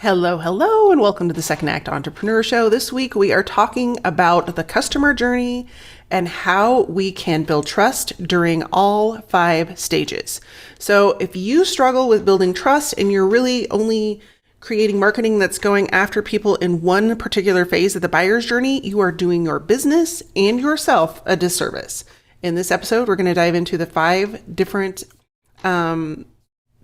Hello, hello, and welcome to the Second Act Entrepreneur Show. This week we are talking about the customer journey and how we can build trust during all 5 stages. So if you struggle with building trust and you're really only creating marketing that's going after people in one particular phase of the buyer's journey, you are doing your business and yourself a disservice. In this episode, we're going to dive into the 5 different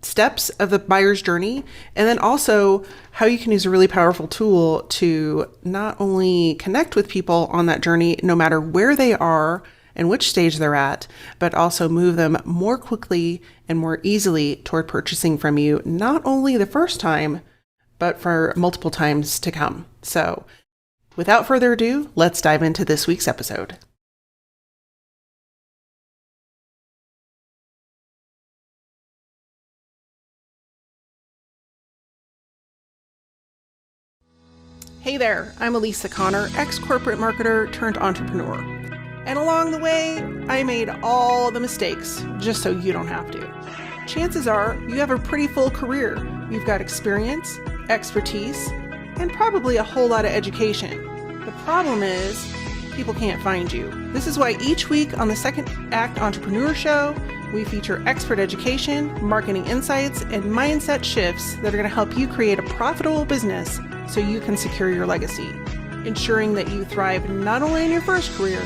steps of the buyer's journey, and then also how you can use a really powerful tool to not only connect with people on that journey, no matter where they are and which stage they're at, but also move them more quickly and more easily toward purchasing from you, not only the first time, but for multiple times to come. So without further ado, let's dive into this week's episode. Hey there, I'm Elisa Connor, ex-corporate marketer turned entrepreneur. And along the way, I made all the mistakes just so you don't have to. Chances are you have a pretty full career. You've got experience, expertise, and probably a whole lot of education. The problem is people can't find you. This is why each week on the Second Act Entrepreneur Show, we feature expert education, marketing insights, and mindset shifts that are going to help you create a profitable business so you can secure your legacy, ensuring that you thrive not only in your first career,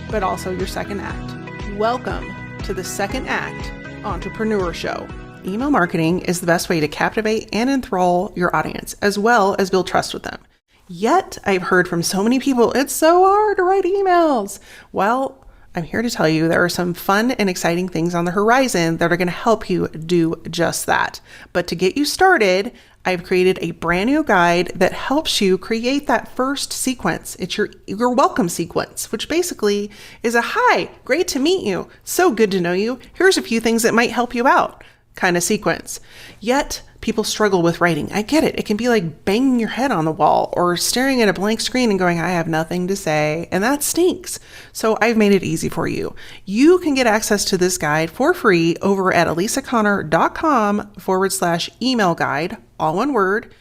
but also your second act. Welcome to the Second Act Entrepreneur Show. Email marketing is the best way to captivate and enthrall your audience, as well as build trust with them. Yet, I've heard from so many people, it's so hard to write emails. Well, I'm here to tell you there are some fun and exciting things on the horizon that are going to help you do just that. But to get you started, I've created a brand new guide that helps you create that first sequence. It's your welcome sequence, which basically is a hi, great to meet you, so good to know you, here's a few things that might help you out kind of sequence. Yet people struggle with writing. I get it. It can be like banging your head on the wall or staring at a blank screen and going, I have nothing to say. And that stinks. So I've made it easy for you. You can get access to this guide for free over at elisaconnor.com/email guide, all one word.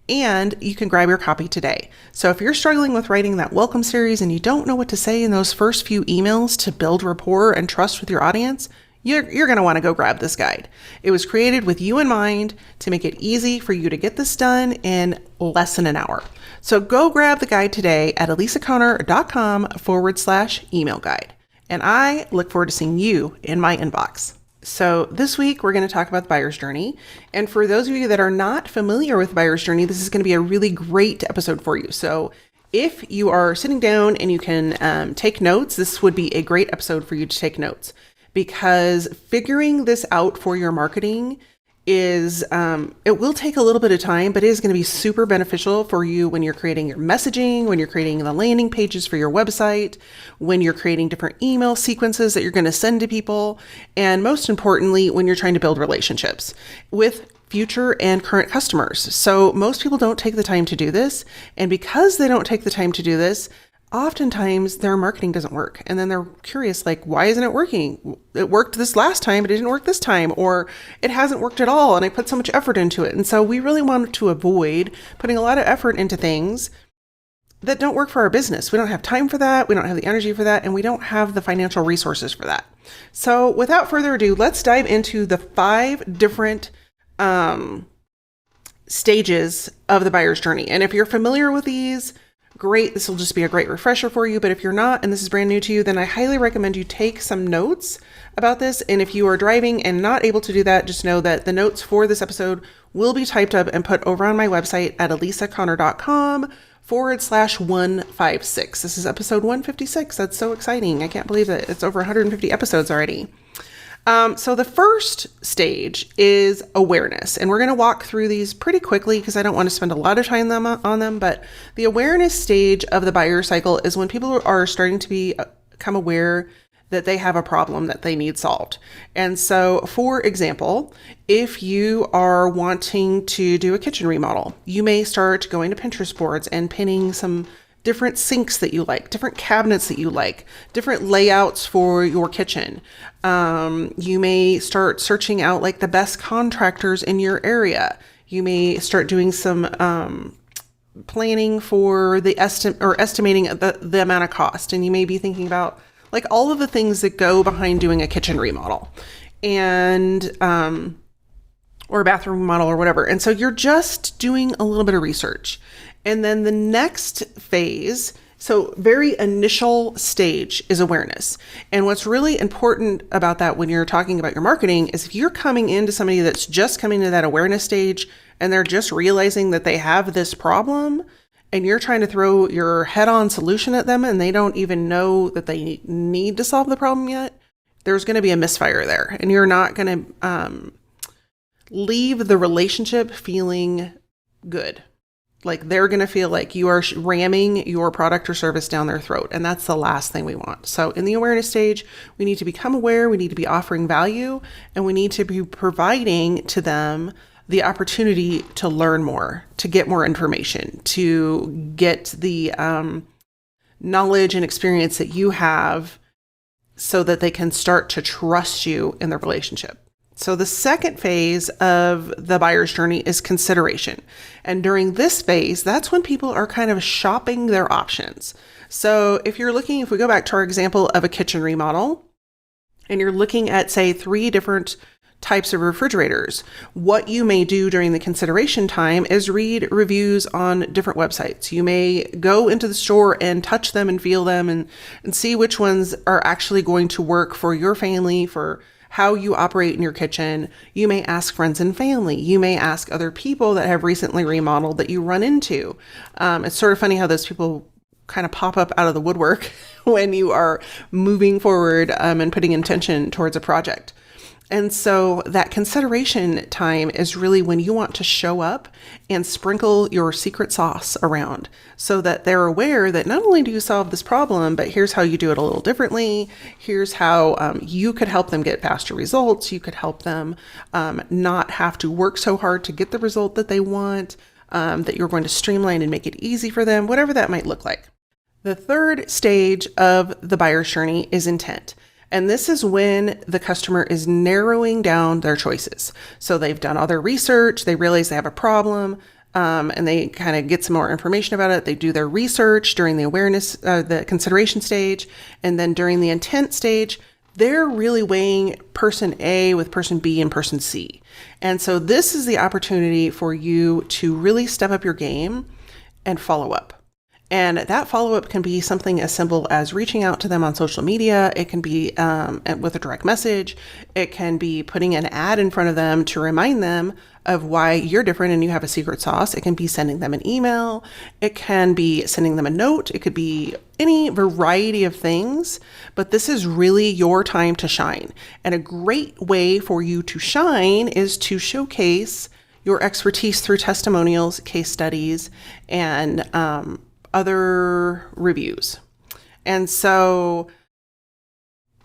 And you can grab your copy today. So if you're struggling with writing that welcome series and you don't know what to say in those first few emails to build rapport and trust with your audience, you're going to want to go grab this guide. It was created with you in mind to make it easy for you to get this done in less than an hour. So go grab the guide today at elisaconnor.com/email guide. And I look forward to seeing you in my inbox. So this week, we're going to talk about the buyer's journey. And for those of you that are not familiar with buyer's journey, this is going to be a really great episode for you. So if you are sitting down and you can take notes, this would be a great episode for you to take notes. Because figuring this out for your marketing is, it will take a little bit of time, but it is going to be super beneficial for you when you're creating your messaging, when you're creating the landing pages for your website, when you're creating different email sequences that you're going to send to people, and most importantly, when you're trying to build relationships with future and current customers. So most people don't take the time to do this. And because they don't take the time to do this, oftentimes their marketing doesn't work. And then they're curious, like, why isn't it working? It worked this last time, but it didn't work this time, or it hasn't worked at all. And I put so much effort into it. And so we really want to avoid putting a lot of effort into things that don't work for our business. We don't have time for that. We don't have the energy for that. And we don't have the financial resources for that. So without further ado, let's dive into the 5 different stages of the buyer's journey. And if you're familiar with these, great. This will just be a great refresher for you. But if you're not, and this is brand new to you, then I highly recommend you take some notes about this. And if you are driving and not able to do that, just know that the notes for this episode will be typed up and put over on my website at elisaconnor.com/156. This is episode 156. That's so exciting. I can't believe that it's over 150 episodes already. So the first stage is awareness, and we're going to walk through these pretty quickly because I don't want to spend a lot of time on them, but the awareness stage of the buyer cycle is when people are starting to become aware that they have a problem that they need solved. And so, for example, if you are wanting to do a kitchen remodel, you may start going to Pinterest boards and pinning some different sinks that you like, different cabinets that you like, different layouts for your kitchen. You may start searching out like the best contractors in your area. You may start doing some planning for the estimating the amount of cost. And you may be thinking about like all of the things that go behind doing a kitchen remodel and, or a bathroom remodel or whatever. And so you're just doing a little bit of research. And then the next phase, so very initial stage, is awareness. And what's really important about that when you're talking about your marketing is if you're coming into somebody that's just coming to that awareness stage and they're just realizing that they have this problem and you're trying to throw your head-on solution at them and they don't even know that they need to solve the problem yet, there's going to be a misfire there. And you're not going to leave the relationship feeling good. Like they're going to feel like you are ramming your product or service down their throat. And that's the last thing we want. So in the awareness stage, we need to become aware, we need to be offering value, and we need to be providing to them the opportunity to learn more, to get more information, to get the knowledge and experience that you have so that they can start to trust you in the relationship. So the second phase of the buyer's journey is consideration. And during this phase, that's when people are kind of shopping their options. So if we go back to our example of a kitchen remodel, and you're looking at, say, 3 different types of refrigerators, what you may do during the consideration time is read reviews on different websites. You may go into the store and touch them and feel them and see which ones are actually going to work for your family, for how you operate in your kitchen. You may ask friends and family. You may ask other people that have recently remodeled that you run into. It's sort of funny how those people kind of pop up out of the woodwork when you are moving forward and putting intention towards a project. And so that consideration time is really when you want to show up and sprinkle your secret sauce around so that they're aware that not only do you solve this problem, but here's how you do it a little differently. Here's how you could help them get faster results. You could help them not have to work so hard to get the result that they want, that you're going to streamline and make it easy for them, whatever that might look like. The third stage of the buyer's journey is intent. And this is when the customer is narrowing down their choices. So they've done all their research, they realize they have a problem, and they kind of get some more information about it. They do their research during the awareness, the consideration stage, and then during the intent stage, they're really weighing person A with person B and person C. And so this is the opportunity for you to really step up your game and follow up. And that follow-up can be something as simple as reaching out to them on social media. It can be with a direct message. It can be putting an ad in front of them to remind them of why you're different and you have a secret sauce. It can be sending them an email. It can be sending them a note. It could be any variety of things, but this is really your time to shine. And a great way for you to shine is to showcase your expertise through testimonials, case studies, and other reviews. And so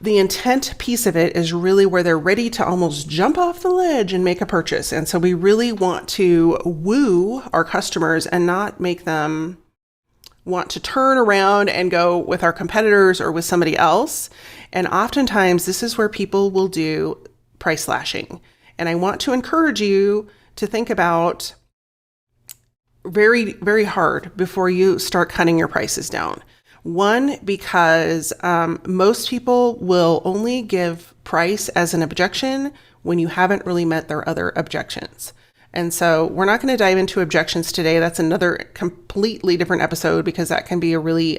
the intent piece of it is really where they're ready to almost jump off the ledge and make a purchase. And so we really want to woo our customers and not make them want to turn around and go with our competitors or with somebody else. And oftentimes this is where people will do price slashing. And I want to encourage you to think about very, very hard before you start cutting your prices down. One, because most people will only give price as an objection when you haven't really met their other objections. And so we're not going to dive into objections today. That's another completely different episode because that can be a really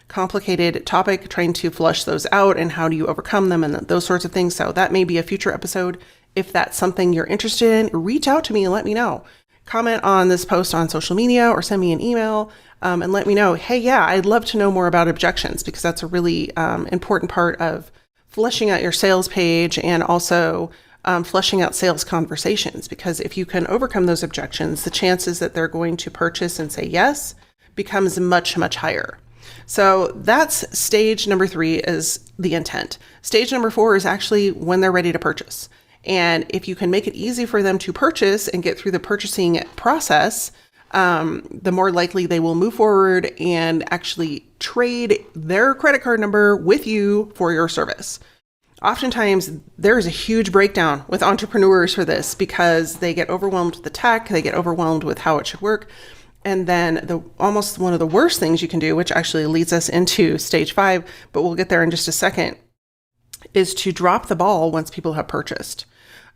complicated topic, trying to flush those out and how do you overcome them and those sorts of things. So that may be a future episode. If that's something you're interested in, reach out to me and let me know. Comment on this post on social media or send me an email and let me know, hey, yeah, I'd love to know more about objections because that's a really important part of fleshing out your sales page and also fleshing out sales conversations. Because if you can overcome those objections, the chances that they're going to purchase and say yes becomes much, much higher. So that's stage number 3 is the intent. Stage number 4 is actually when they're ready to purchase. And if you can make it easy for them to purchase and get through the purchasing process, the more likely they will move forward and actually trade their credit card number with you for your service. Oftentimes, there is a huge breakdown with entrepreneurs for this because they get overwhelmed with the tech, they get overwhelmed with how it should work. And then almost one of the worst things you can do, which actually leads us into stage 5, but we'll get there in just a second, is to drop the ball once people have purchased.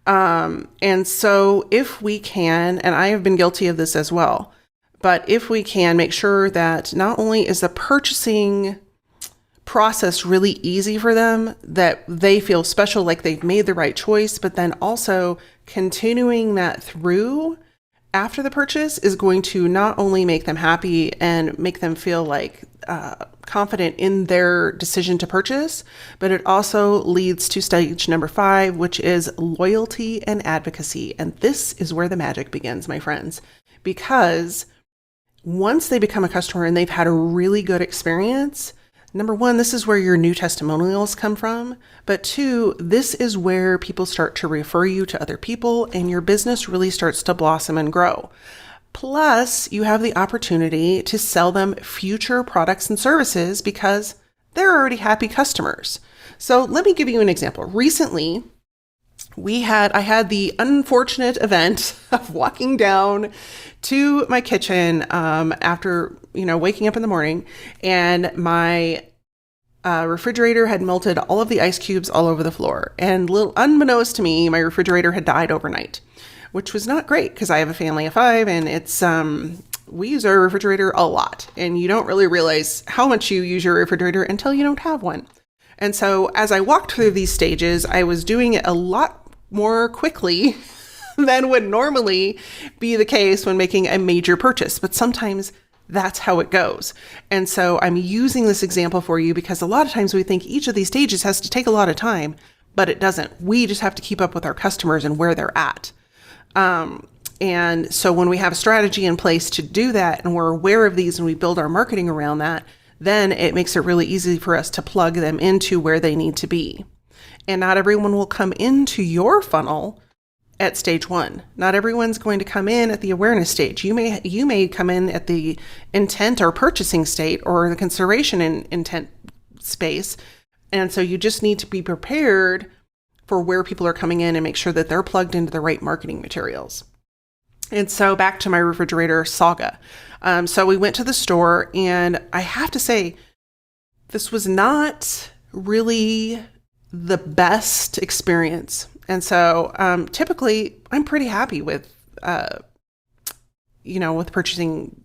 And so if we can, and I have been guilty of this as well, but if we can make sure that not only is the purchasing process really easy for them, that they feel special, like they've made the right choice, but then also continuing that through after the purchase is going to not only make them happy and make them feel like confident in their decision to purchase, but it also leads to stage number 5, which is loyalty and advocacy. And this is where the magic begins, my friends, because once they become a customer and they've had a really good experience, number 1, this is where your new testimonials come from. But 2, this is where people start to refer you to other people and your business really starts to blossom and grow. Plus, you have the opportunity to sell them future products and services because they're already happy customers. So let me give you an example. Recently, I had the unfortunate event of walking down to my kitchen after waking up in the morning, and my refrigerator had melted all of the ice cubes all over the floor. And little unbeknownst to me, my refrigerator had died overnight, which was not great because I have a family of 5, and it's we use our refrigerator a lot, and you don't really realize how much you use your refrigerator until you don't have one. And so as I walked through these stages, I was doing it a lot more quickly than would normally be the case when making a major purchase. But sometimes that's how it goes. And so I'm using this example for you because a lot of times we think each of these stages has to take a lot of time, but it doesn't. We just have to keep up with our customers and where they're at. And so when we have a strategy in place to do that, and we're aware of these and we build our marketing around that, then it makes it really easy for us to plug them into where they need to be. And not everyone will come into your funnel at stage 1. Not everyone's going to come in at the awareness stage. You may come in at the intent or purchasing state or the consideration intent space. And so you just need to be prepared for where people are coming in and make sure that they're plugged into the right marketing materials. And so back to my refrigerator saga. So we went to the store, and I have to say, this was not really the best experience. And so typically I'm pretty happy with, with purchasing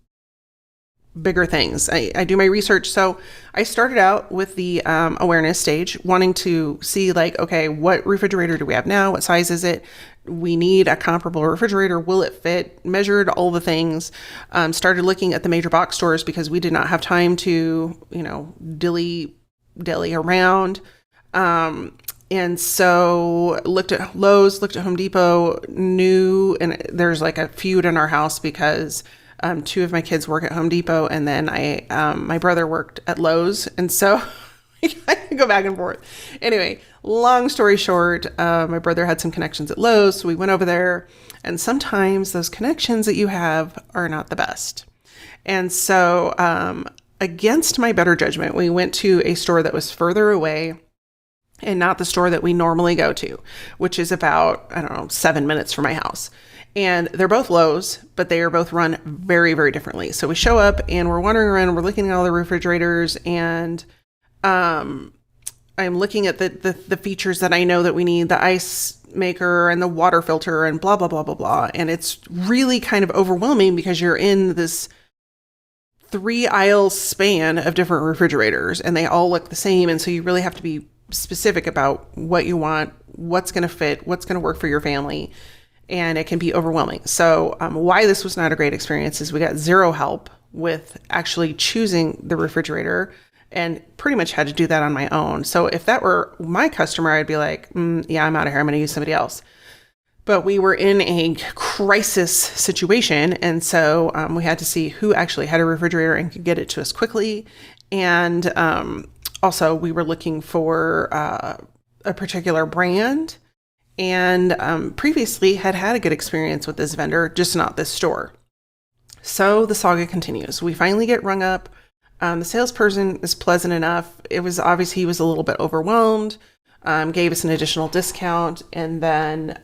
bigger things. I do my research. So I started out with the awareness stage, wanting to see okay, what refrigerator do we have now? What size is it? We need a comparable refrigerator. Will it fit? Measured all the things. Started looking at the major box stores because we did not have time to, dilly around. And so looked at Lowe's, looked at Home Depot, and there's a feud in our house because 2 of my kids work at Home Depot, and then my brother worked at Lowe's. And so I go back and forth. Anyway, long story short, my brother had some connections at Lowe's, so we went over there, and sometimes those connections that you have are not the best. And so against my better judgment, we went to a store that was further away and not the store that we normally go to, which is about, 7 minutes from my house. And they're both Lowe's, but they are both run very, very differently. So we show up and we're wandering around and we're looking at all the refrigerators, and I'm looking at the features that I know that we need, the ice maker and the water filter and blah, blah, blah, blah, blah. And it's really kind of overwhelming because you're in this 3-aisle span of different refrigerators and they all look the same. And so you really have to be specific about what you want, what's going to fit, what's going to work for your family. And it can be overwhelming. So why this was not a great experience is we got zero help with actually choosing the refrigerator, and pretty much had to do that on my own. So if that were my customer, I'd be like, yeah, I'm out of here. I'm going to use somebody else. But we were in a crisis situation. And so we had to see who actually had a refrigerator and could get it to us quickly. And also we were looking for a particular brand, and previously had a good experience with this vendor, just not this store. So the saga continues. We finally get rung up. The salesperson is pleasant enough. It was obvious he was a little bit overwhelmed. gave us an additional discount, and then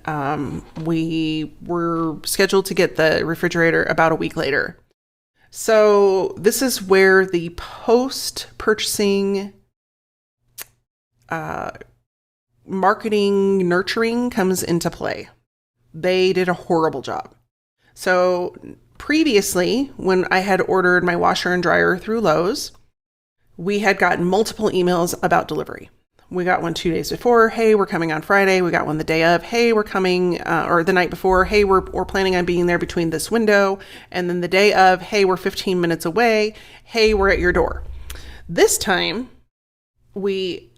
we were scheduled to get the refrigerator about a week later. So this is where the post-purchasing marketing nurturing comes into play. They did a horrible job. So previously, when I had ordered my washer and dryer through Lowe's, we had gotten multiple emails about delivery. We got one 2 days before, hey, we're coming on Friday. We got one the day of, hey, we're coming, or the night before, hey, we're planning on being there between this window. And then the day of, hey, we're 15 minutes away. Hey, we're at your door. This time,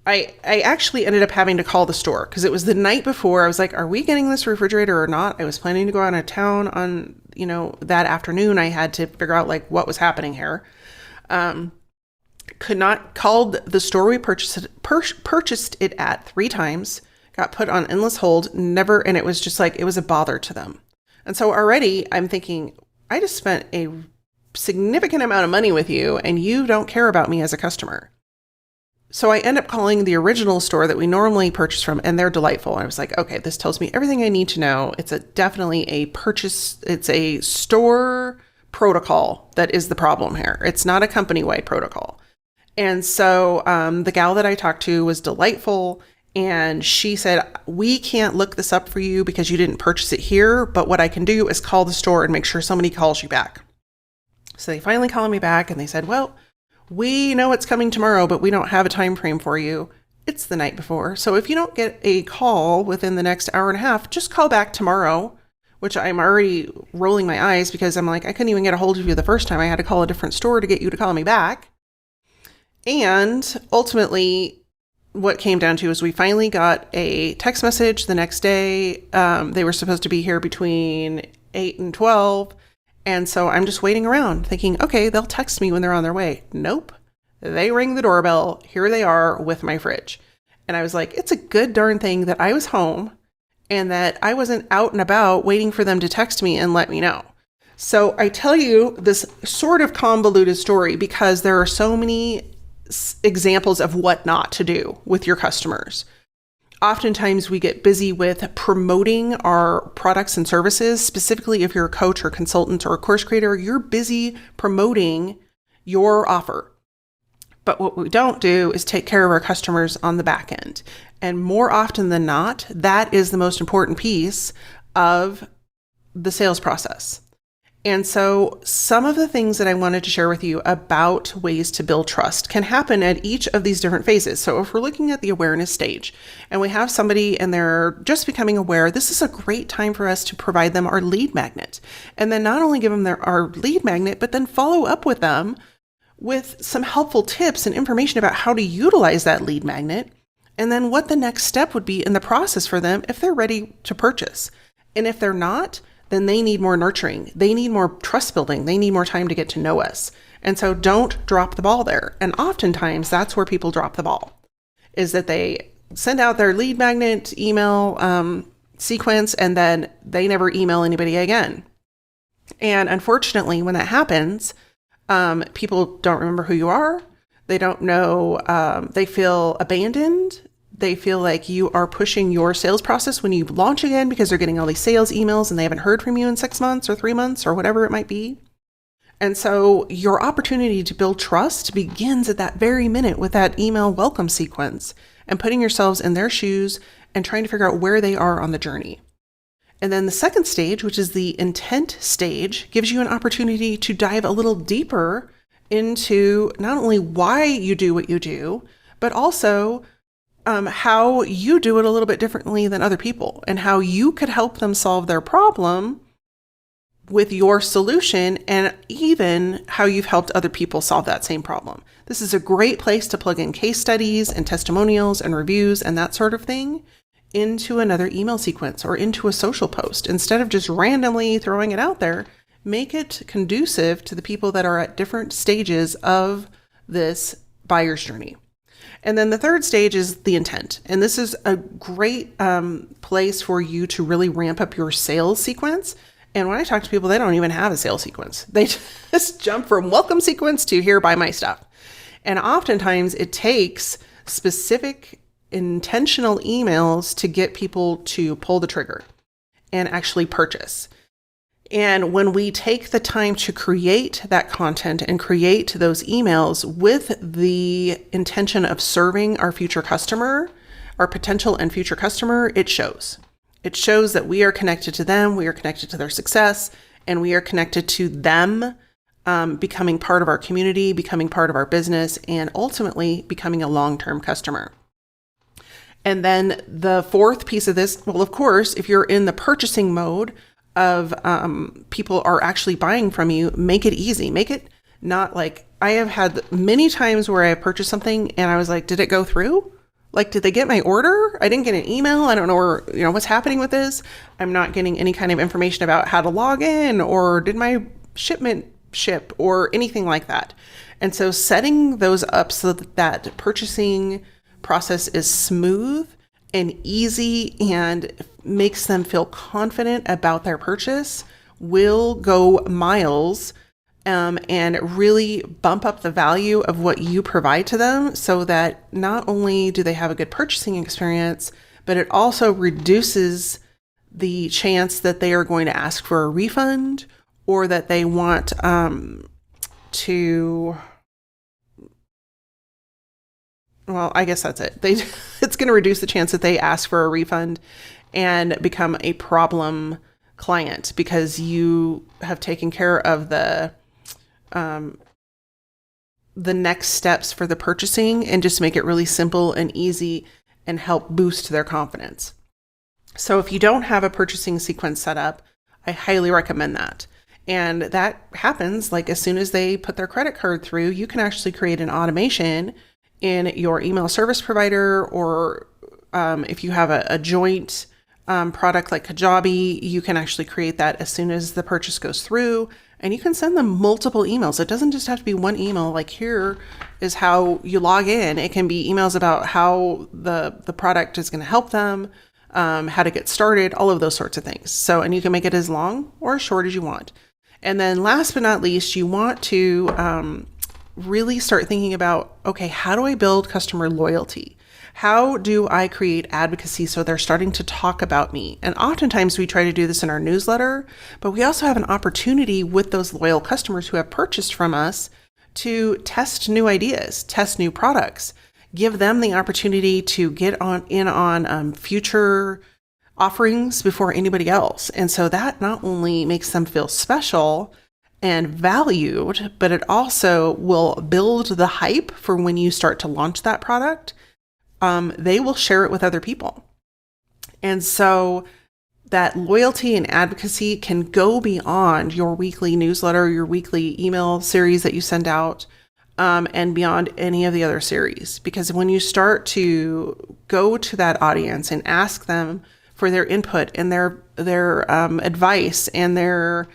I actually ended up having to call the store because it was the night before. I was like, are we getting this refrigerator or not? I was planning to go out of town on, that afternoon. I had to figure out like what was happening here. Could not called the store we purchased it at 3 times, got put on endless hold, never, and it was just like, it was a bother to them. And so already I'm thinking, I just spent a significant amount of money with you and you don't care about me as a customer. So I end up calling the original store that we normally purchase from, and they're delightful. And I was like, okay, this tells me everything I need to know. It's definitely a purchase. It's a store protocol that is the problem here. It's not a company-wide protocol. And so the gal that I talked to was delightful. And she said, we can't look this up for you because you didn't purchase it here. But what I can do is call the store and make sure somebody calls you back. So they finally called me back and they said, well, we know it's coming tomorrow, but we don't have a time frame for you. It's the night before. So if you don't get a call within the next hour and a half, just call back tomorrow, which I'm already rolling my eyes because I'm like, I couldn't even get a hold of you the first time. I had to call a different store to get you to call me back. And ultimately, what came down to is we finally got a text message the next day. They were supposed to be here between 8 and 12. And so I'm just waiting around thinking, okay, they'll text me when they're on their way. Nope. They ring the doorbell. Here they are with my fridge. And I was like, it's a good darn thing that I was home and that I wasn't out and about waiting for them to text me and let me know. So I tell you this sort of convoluted story because there are so many examples of what not to do with your customers. Oftentimes we get busy with promoting our products and services. Specifically, if you're a coach or consultant or a course creator, you're busy promoting your offer. But what we don't do is take care of our customers on the back end. And more often than not, that is the most important piece of the sales process. And so some of the things that I wanted to share with you about ways to build trust can happen at each of these different phases. So if we're looking at the awareness stage and we have somebody and they're just becoming aware, this is a great time for us to provide them our lead magnet. And then not only give them our lead magnet, but then follow up with them with some helpful tips and information about how to utilize that lead magnet. And then what the next step would be in the process for them if they're ready to purchase. And if they're not, then they need more nurturing. They need more trust building. They need more time to get to know us. And so don't drop the ball there. And oftentimes that's where people drop the ball, is that they send out their lead magnet email sequence and then they never email anybody again. And unfortunately, when that happens, people don't remember who you are. They don't know, they feel abandoned. They feel like you are pushing your sales process when you launch again because they're getting all these sales emails and they haven't heard from you in 6 months or 3 months or whatever it might be. And so your opportunity to build trust begins at that very minute with that email welcome sequence and putting yourselves in their shoes and trying to figure out where they are on the journey. And then the second stage, which is the intent stage, gives you an opportunity to dive a little deeper into not only why you do what you do, but also how you do it a little bit differently than other people and how you could help them solve their problem with your solution and even how you've helped other people solve that same problem. This is a great place to plug in case studies and testimonials and reviews and that sort of thing into another email sequence or into a social post. Instead of just randomly throwing it out there, make it conducive to the people that are at different stages of this buyer's journey. And then the third stage is the intent. And this is a great place for you to really ramp up your sales sequence. And when I talk to people, they don't even have a sales sequence. They just jump from welcome sequence to here, buy my stuff. And oftentimes it takes specific intentional emails to get people to pull the trigger and actually purchase. And when we take the time to create that content and create those emails with the intention of serving our future customer, our potential and future customer, it shows. It shows that we are connected to them, we are connected to their success, and we are connected to them becoming part of our community, becoming part of our business, and ultimately becoming a long-term customer. And then the fourth piece of this, well, of course, if you're in the purchasing mode of people are actually buying from you, make it easy. Make it not like, I have had many times where I have purchased something and I was like, did it go through? Like, did they get my order? I didn't get an email. I don't know what's happening with this. I'm not getting any kind of information about how to log in, or did my shipment ship, or anything like that. And so setting those up so that purchasing process is smooth and easy and makes them feel confident about their purchase will go miles and really bump up the value of what you provide to them, so that not only do they have a good purchasing experience, but it also reduces the chance that they are going to ask for a refund, or that they want well, I guess that's it. It's going to reduce the chance that they ask for a refund and become a problem client, because you have taken care of the next steps for the purchasing and just make it really simple and easy and help boost their confidence. So if you don't have a purchasing sequence set up, I highly recommend that. And that happens like as soon as they put their credit card through, you can actually create an automation in your email service provider, or if you have a joint product like Kajabi, you can actually create that as soon as the purchase goes through, and you can send them multiple emails. It doesn't just have to be one email, like here is how you log in. It can be emails about how the product is going to help them, how to get started, all of those sorts of things. So, and you can make it as long or as short as you want. And then last but not least, you want to really start thinking about, okay, how do I build customer loyalty? How do I create advocacy so they're starting to talk about me? And oftentimes we try to do this in our newsletter, but we also have an opportunity with those loyal customers who have purchased from us to test new ideas, test new products, give them the opportunity to get on future offerings before anybody else. And so that not only makes them feel special and valued, but it also will build the hype for when you start to launch that product. They will share it with other people. And so that loyalty and advocacy can go beyond your weekly newsletter, your weekly email series that you send out, and beyond any of the other series. Because when you start to go to that audience and ask them for their input and their advice and their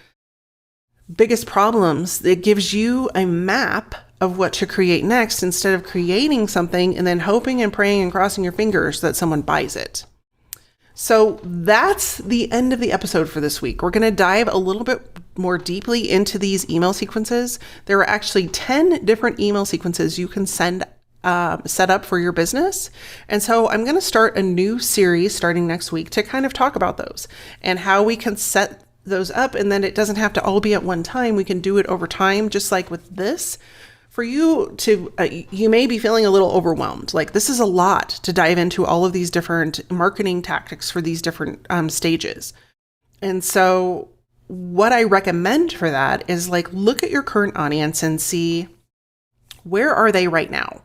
biggest problems, it gives you a map of what to create next, instead of creating something and then hoping and praying and crossing your fingers that someone buys it. So that's the end of the episode for this week. We're going to dive a little bit more deeply into these email sequences. There are actually 10 different email sequences you can set up for your business. And so I'm going to start a new series starting next week to kind of talk about those and how we can set those up. And then it doesn't have to all be at one time. We can do it over time, just like with this. For you to, you may be feeling a little overwhelmed. Like, this is a lot to dive into all of these different marketing tactics for these different stages. And so what I recommend for that is, like, look at your current audience and see, where are they right now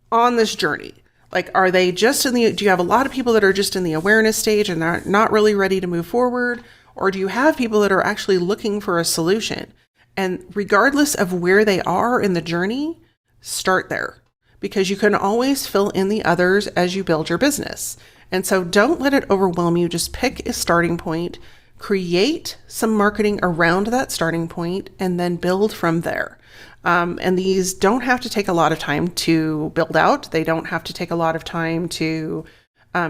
on this journey? Like, are they just do you have a lot of people that are just in the awareness stage and they're not really ready to move forward? Or do you have people that are actually looking for a solution? And regardless of where they are in the journey, start there, because you can always fill in the others as you build your business. And so don't let it overwhelm you. Just pick a starting point, create some marketing around that starting point, and then build from there. And these don't have to take a lot of time to build out. They don't have to take a lot of time to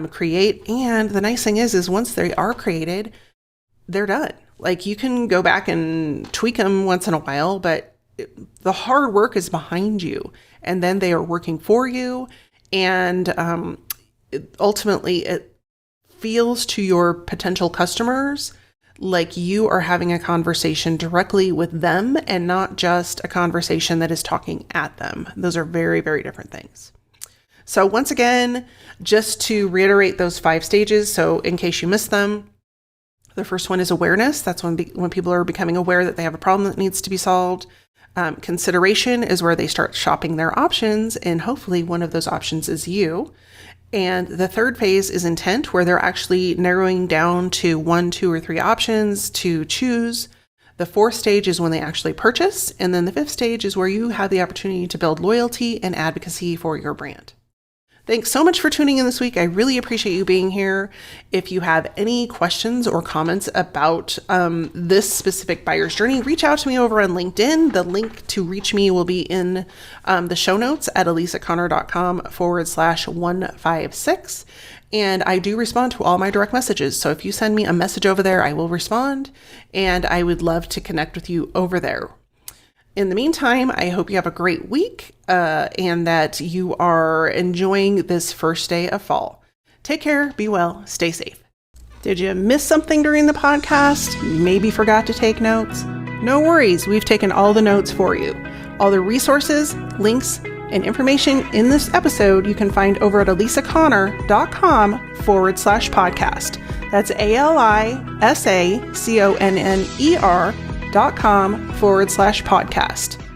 create. And the nice thing is once they are created, they're done. Like, you can go back and tweak them once in a while, but the hard work is behind you, and then they are working for you. And ultimately it feels to your potential customers like you are having a conversation directly with them and not just a conversation that is talking at them. Those are very, very different things. So once again, just to reiterate those 5 stages, so in case you missed them, the first one is awareness. That's when people are becoming aware that they have a problem that needs to be solved. Consideration is where they start shopping their options, and hopefully one of those options is you. And the third phase is intent, where they're actually narrowing down to 1, 2, or 3 options to choose. The 4th stage is when they actually purchase. And then the 5th stage is where you have the opportunity to build loyalty and advocacy for your brand. Thanks so much for tuning in this week. I really appreciate you being here. If you have any questions or comments about this specific buyer's journey, reach out to me over on LinkedIn. The link to reach me will be in the show notes at elisaconnor.com/156. And I do respond to all my direct messages. So if you send me a message over there, I will respond, and I would love to connect with you over there. In the meantime, I hope you have a great week and that you are enjoying this first day of fall. Take care, be well, stay safe. Did you miss something during the podcast? Maybe forgot to take notes? No worries, we've taken all the notes for you. All the resources, links, and information in this episode you can find over at elisaconnor.com/podcast. That's ALISACONNER.com/podcast.